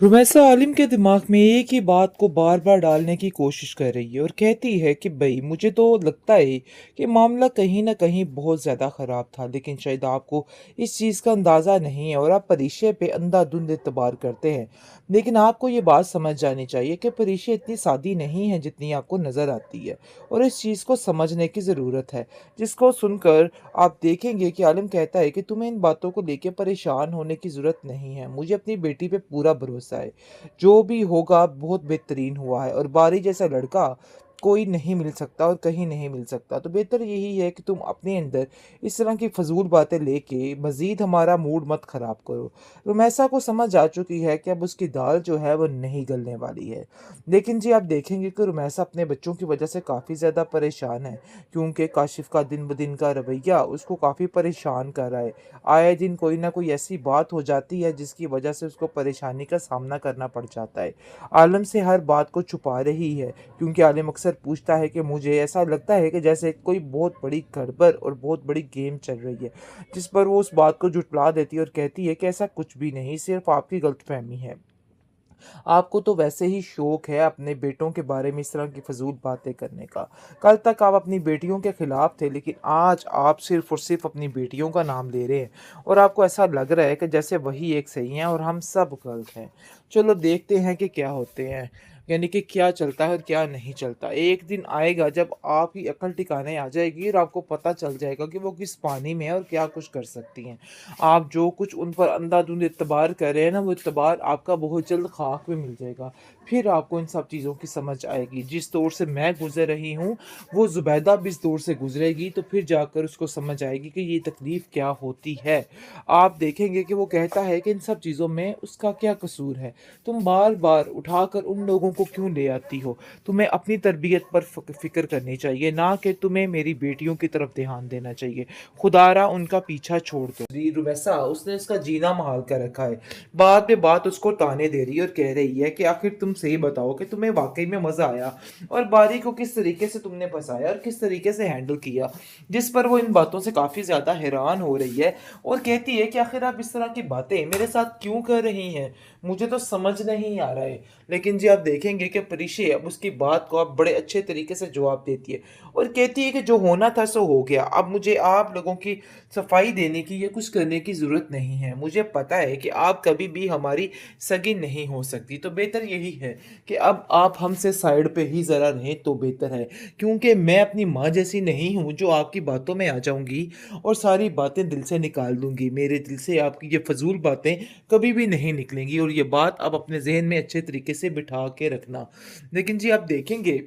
रुमैसा आलिम के दिमाग में एक ही बात को बार बार डालने की कोशिश कर रही है और कहती है कि भाई मुझे तो लगता है कि मामला कहीं ना कहीं बहुत ज़्यादा ख़राब था, लेकिन शायद आपको इस चीज़ का अंदाज़ा नहीं है और आप परिचय पे अंधाधुंध एतबार करते हैं। लेकिन आपको ये बात समझ जानी चाहिए कि परिचय इतनी सादी नहीं है जितनी आपको नज़र आती है, और इस चीज़ को समझने की ज़रूरत है। जिसको सुनकर आप देखेंगे कि आलिम कहता है कि तुम्हें इन बातों को लेकर परेशान होने की ज़रूरत नहीं है, मुझे अपनी बेटी पे पूरा भरोसा है। जो भी होगा बहुत बेहतरीन हुआ है और बारी जैसा लड़का कोई नहीं मिल सकता और कहीं नहीं मिल सकता। तो बेहतर यही है कि तुम अपने अंदर इस तरह की फ़ज़ूल बातें लेके मज़ीद हमारा मूड मत ख़राब करो। रुमैसा को समझ आ चुकी है कि अब उसकी दाल जो है वो नहीं गलने वाली है। लेकिन जी आप देखेंगे कि रुमैसा अपने बच्चों की वजह से काफ़ी ज़्यादा परेशान है, क्योंकि काशिफ़ का दिन-ब-दिन का रवैया उसको काफ़ी परेशान कर रहा है। आए दिन कोई ना कोई ऐसी बात हो जाती है जिसकी वजह से उसको परेशानी का सामना करना पड़ जाता है। आलम से हर बात को छुपा रही है, क्योंकि आलिम अक्सर पूछता है कि मुझे ऐसा लगता है कि जैसे कोई बहुत बड़ी गड़बड़ और बहुत बड़ी गेम चल रही है, जिस पर वो उस बात को झुठला देती है और कहती है कि ऐसा कुछ भी नहीं, सिर्फ आपकी गलतफहमी है। आपको तो वैसे ही शौक है अपने बेटों के बारे में इस तरह की फजूल बातें करने का। कल तक आप अपनी बेटियों के खिलाफ थे, लेकिन आज आप सिर्फ और सिर्फ अपनी बेटियों का नाम ले रहे हैं और आपको ऐसा लग रहा है कि जैसे वही एक सही हैं और हम सब गलत हैं। चलो देखते हैं कि क्या होते हैं, यानी कि क्या चलता है और क्या नहीं चलता। एक दिन आएगा जब आपकी अकल ठिकाने आ जाएगी और आपको पता चल जाएगा कि वो किस पानी में है और क्या कुछ कर सकती हैं। आप जो कुछ उन पर अंधाधुंध इत्तबार कर रहे हैं ना, वो इत्तबार आपका बहुत जल्द खाक में मिल जाएगा। फिर आपको इन सब चीज़ों की समझ आएगी। जिस दौर से मैं गुज़र रही हूँ, वो ज़ुबैदा भी इस दौर से गुज़रेगी, तो फिर जाकर उसको समझ आएगी कि ये तकलीफ़ क्या होती है। आप देखेंगे कि वो कहता है कि इन सब चीज़ों में उसका क्या कसूर है? तुम बार-बार उठाकर उन लोगों को क्यों ले आती हो? तुम्हें अपनी तरबियत पर फ़िक्र करनी चाहिए, ना कि तुम्हें मेरी बेटियों की तरफ ध्यान देना चाहिए। खुदारा उनका पीछा छोड़ दो। वैसा उसने उसका जीना महाल कर रखा है। बात पे बात उसको ताने दे रही है और कह रही है कि आखिर तुम सही बताओ कि तुम्हें वाक़ई में मज़ा आया और बारी को किस तरीके से तुमने फँसाया और किस तरीके से हैंडल किया। जिस पर वो इन बातों से काफ़ी ज़्यादा हैरान हो रही है और कहती है कि आखिर आप इस तरह की बातें मेरे साथ क्यों कर रही हैं? मुझे तो समझ नहीं आ रहा है। लेकिन जी आप देखेंगे कि परिशे अब उसकी बात को अब बड़े अच्छे तरीके से जवाब देती है और कहती है कि जो होना था सो हो गया। अब मुझे आप लोगों की सफाई देने की या कुछ करने की ज़रूरत नहीं है। मुझे पता है कि आप कभी भी हमारी सगी नहीं हो सकती, तो बेहतर यही है कि अब आप हमसे साइड पे ही ज़रा रहें तो बेहतर है। क्योंकि मैं अपनी माँ जैसी नहीं हूँ जो आपकी बातों में आ जाऊँगी और सारी बातें दिल से निकाल दूँगी। मेरे दिल से आपकी ये फ़ज़ूल बातें कभी भी नहीं निकलेंगी और ये बात आप अपने ज़हन में अच्छे तरीके से बिठा के रखना। लेकिन जी आप देखेंगे,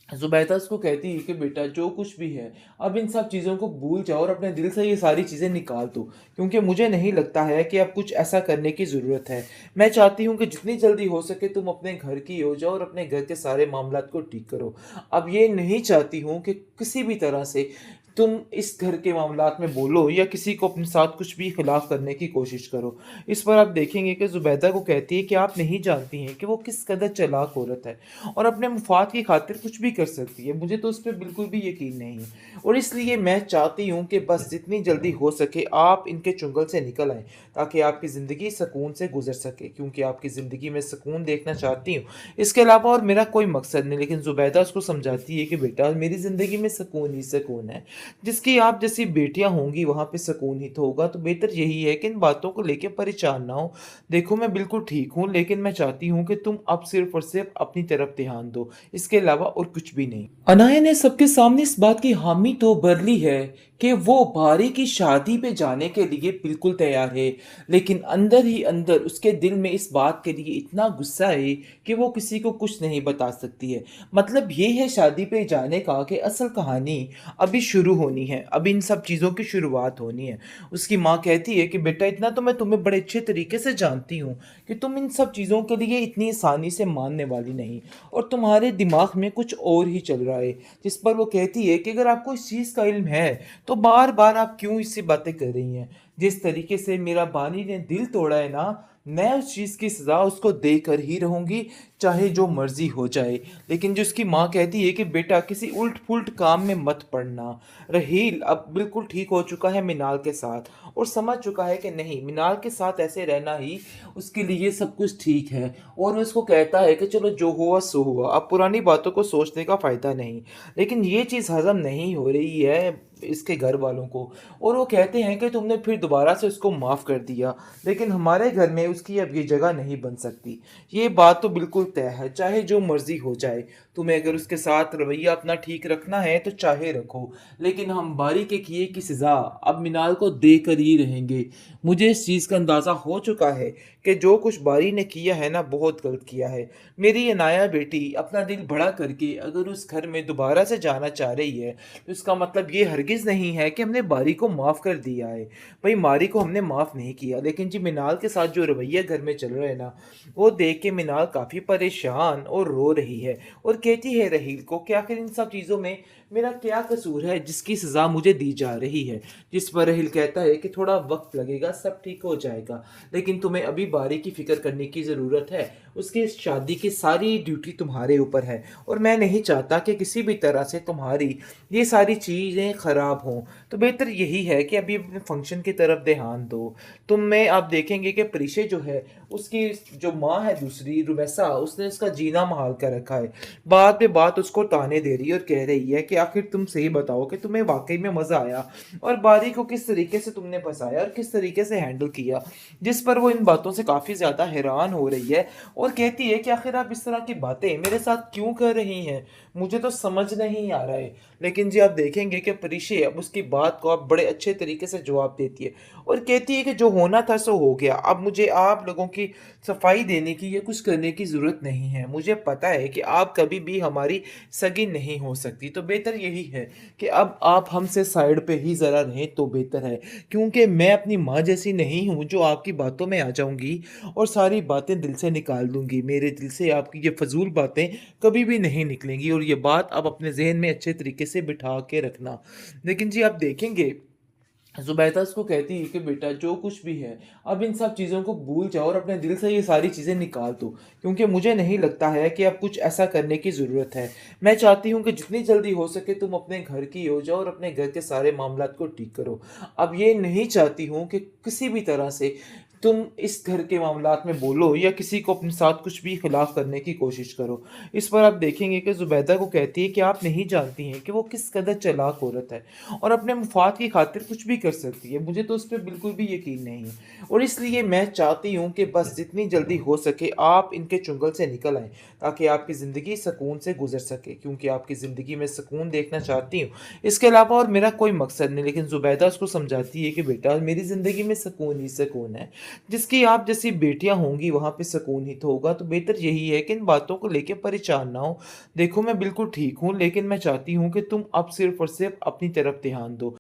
ज़ुबैदा उसको कहती है कि बेटा जो कुछ भी है, अब इन सब चीज़ों को भूल जाओ और अपने दिल से ये सारी चीज़ें निकाल दो, क्योंकि मुझे नहीं लगता है कि अब कुछ ऐसा करने की ज़रूरत है। मैं चाहती हूँ कि जितनी जल्दी हो सके तुम अपने घर की हो जाओ और अपने घर के सारे मामलात को ठीक करो। अब ये नहीं चाहती हूँ कि किसी भी तरह से तुम इस घर के मामलात में बोलो या किसी को अपने साथ कुछ भी खिलाफ़ करने की कोशिश करो। इस पर आप देखेंगे कि ज़ुबैदा को कहती है कि आप नहीं जानती हैं कि वो किस कदर चालाक औरत है और अपने मुफाद की खातिर कुछ भी कर सकती है। मुझे तो उस पे बिल्कुल भी यकीन नहीं है और इसलिए मैं चाहती हूँ कि बस जितनी जल्दी हो सके आप इनके चुंगल से निकल आएँ, ताकि आपकी ज़िंदगी सुकून से गुज़र सके, क्योंकि आपकी ज़िंदगी में सुकून देखना चाहती हूँ। इसके अलावा और मेरा कोई मकसद नहीं। लेकिन ज़ुबैदा उसको समझाती है कि बेटा मेरी ज़िंदगी में सुकून ही सुकून है। जिसकी आप जैसी बेटियाँ होंगी वहाँ पे सुकून ही तो होगा। तो बेहतर यही है कि इन बातों को लेके परेशान ना हो। देखो मैं बिल्कुल ठीक हूँ, लेकिन मैं चाहती हूँ कि तुम अब सिर्फ़ और सिर्फ़ अपनी तरफ ध्यान दो, इसके अलावा और कुछ भी नहीं। अनाया ने सबके सामने इस बात की हामी तो भर ली है कि वो भारी की शादी पे जाने के लिए बिल्कुल तैयार है, लेकिन अंदर ही अंदर उसके दिल में इस बात के लिए इतना गुस्सा है कि वो किसी को कुछ नहीं बता सकती है। मतलब ये है शादी पे जाने का कि असल कहानी अभी शुरू होनी है, अभी इन सब चीज़ों की शुरुआत होनी है। उसकी माँ कहती है कि बेटा इतना तो मैं तुम्हें बड़े अच्छे तरीके से जानती हूँ कि तुम इन सब चीज़ों के लिए इतनी आसानी से मानने वाली नहीं और तुम्हारे दिमाग में कुछ और ही चल रहा है। जिस पर वो कहती है कि अगर आपको इस चीज़ का इल्म है तो बार बार आप क्यों इससे बातें कर रही हैं? जिस तरीके से मेरा बानी ने दिल तोड़ा है ना, मैं उस चीज़ की सज़ा उसको देकर ही रहूँगी, चाहे जो मर्ज़ी हो जाए। लेकिन जो उसकी माँ कहती है कि बेटा किसी उलट-पुलट काम में मत पड़ना। रहील अब बिल्कुल ठीक हो चुका है मिनाल के साथ और समझ चुका है कि नहीं, मिनाल के साथ ऐसे रहना ही उसके लिए सब कुछ ठीक है और वो उसको कहता है कि चलो जो हुआ सो हुआ, अब पुरानी बातों को सोचने का फ़ायदा नहीं। लेकिन ये चीज़ हज़म नहीं हो रही है इसके घर वालों को और वो कहते हैं कि तुमने फिर दोबारा से उसको माफ़ कर दिया, लेकिन हमारे घर में उसकी अब ये जगह नहीं बन सकती। ये बात तो बिल्कुल तय है, चाहे जो मर्ज़ी हो जाए। तुम्हें अगर उसके साथ रवैया अपना ठीक रखना है तो चाहे रखो, लेकिन हम बारी के किए की सज़ा अब मिनाल को देकर ही रहेंगे। मुझे इस चीज़ का अंदाज़ा हो चुका है कि जो कुछ बारी ने किया है ना, बहुत गलत किया है। मेरी ये नाया बेटी अपना दिल बड़ा करके अगर उस घर में दोबारा से जाना चाह रही है, तो इसका मतलब ये हरगिज़ नहीं है कि हमने बारी को माफ़ कर दिया है। भई मारी को हमने माफ़ नहीं किया, लेकिन जी मिनाल के साथ जो रवैया घर में चल रहा है ना, वो देख के मिनाल काफ़ी परेशान और रो रही है और कहती है रहील को कि आखिर इन सब चीज़ों में मेरा क्या कसूर है जिसकी सज़ा मुझे दी जा रही है। जिस पर रहील कहता है कि थोड़ा वक़्त लगेगा, सब ठीक हो जाएगा, लेकिन तुम्हें अभी बारी की फ़िक्र करने की ज़रूरत है। उसकी इस शादी की सारी ड्यूटी तुम्हारे ऊपर है और मैं नहीं चाहता कि किसी भी तरह से तुम्हारी ये सारी चीज़ें ख़राब हों। तो बेहतर यही है कि अभी अपने फ़ंक्शन की तरफ ध्यान दो। तुम में आप देखेंगे कि परिशे जो है, उसकी जो माँ है दूसरी रुमैसा, उसने उसका जीना महाल कर रखा है। बात पे बात उसको ताने दे रही है और कह रही है कि आखिर तुम सही बताओ कि तुम्हें वाक़ई में मज़ा आया और बारी को किस तरीके से तुमने फँसाया और किस तरीके से हैंडल किया। जिस पर वो इन बातों से काफ़ी ज़्यादा हैरान हो रही है और कहती है कि आखिर आप इस तरह की बातें मेरे साथ क्यों कर रही हैं? मुझे तो समझ नहीं आ रहा है। लेकिन जी आप देखेंगे कि परिशे अब उसकी बात को अब बड़े अच्छे तरीके से जवाब देती है और कहती है कि जो होना था सो हो गया। अब मुझे आप लोगों की सफाई देने की या कुछ करने की ज़रूरत नहीं है। मुझे पता है कि आप कभी भी हमारी सगी नहीं हो सकती। तो बेहतर यही है कि अब आप हमसे साइड पे ही ज़रा रहें तो बेहतर है। क्योंकि मैं अपनी माँ जैसी नहीं हूँ जो आपकी बातों में आ जाऊँगी और सारी बातें दिल से निकाल दूँगी। मेरे दिल से आपकी ये फ़ज़ूल बातें कभी भी नहीं निकलेंगी और ये बात आप अपने ज़हन में अच्छे तरीके से बिठा के रखना। लेकिन जी आप देखेंगे ज़ुबैदा उसको कहती है कि बेटा जो कुछ भी है, अब इन सब चीज़ों को भूल जाओ और अपने दिल से ये सारी चीज़ें निकाल दो। क्योंकि मुझे नहीं लगता है कि अब कुछ ऐसा करने की ज़रूरत है। मैं चाहती हूँ कि जितनी जल्दी हो सके तुम अपने घर की हो जाओ और अपने घर के सारे मामलात को ठीक करो। अब ये नहीं चाहती हूँ कि किसी भी तरह से तुम इस घर के मामलात में बोलो या किसी को अपने साथ कुछ भी खिलाफ़ करने की कोशिश करो। इस पर आप देखेंगे कि ज़ुबैदा को कहती है कि आप नहीं जानती हैं कि वो किस कदर चालाक औरत है और अपने मफ़ाद की खातिर कुछ भी कर सकती है। मुझे तो उस पे बिल्कुल भी यकीन नहीं है और इसलिए मैं चाहती हूँ कि बस जितनी जल्दी हो सके आप इनके चुंगल से निकल आएँ, ताकि आपकी ज़िंदगी सुकून से गुज़र सके, क्योंकि आपकी ज़िंदगी में सुकून देखना चाहती हूँ। इसके अलावा और मेरा कोई मकसद नहीं। लेकिन ज़ुबैदा उसको समझाती है कि बेटा मेरी ज़िंदगी में सुकून ही सुकून है। जिसकी आप जैसी बेटियाँ होंगी वहाँ पे सुकून ही तो होगा। तो बेहतर यही है कि इन बातों को लेके परेशान ना हो। देखो मैं बिल्कुल ठीक हूँ, लेकिन मैं चाहती हूँ कि तुम अब सिर्फ़ और सिर्फ़ अपनी तरफ ध्यान दो।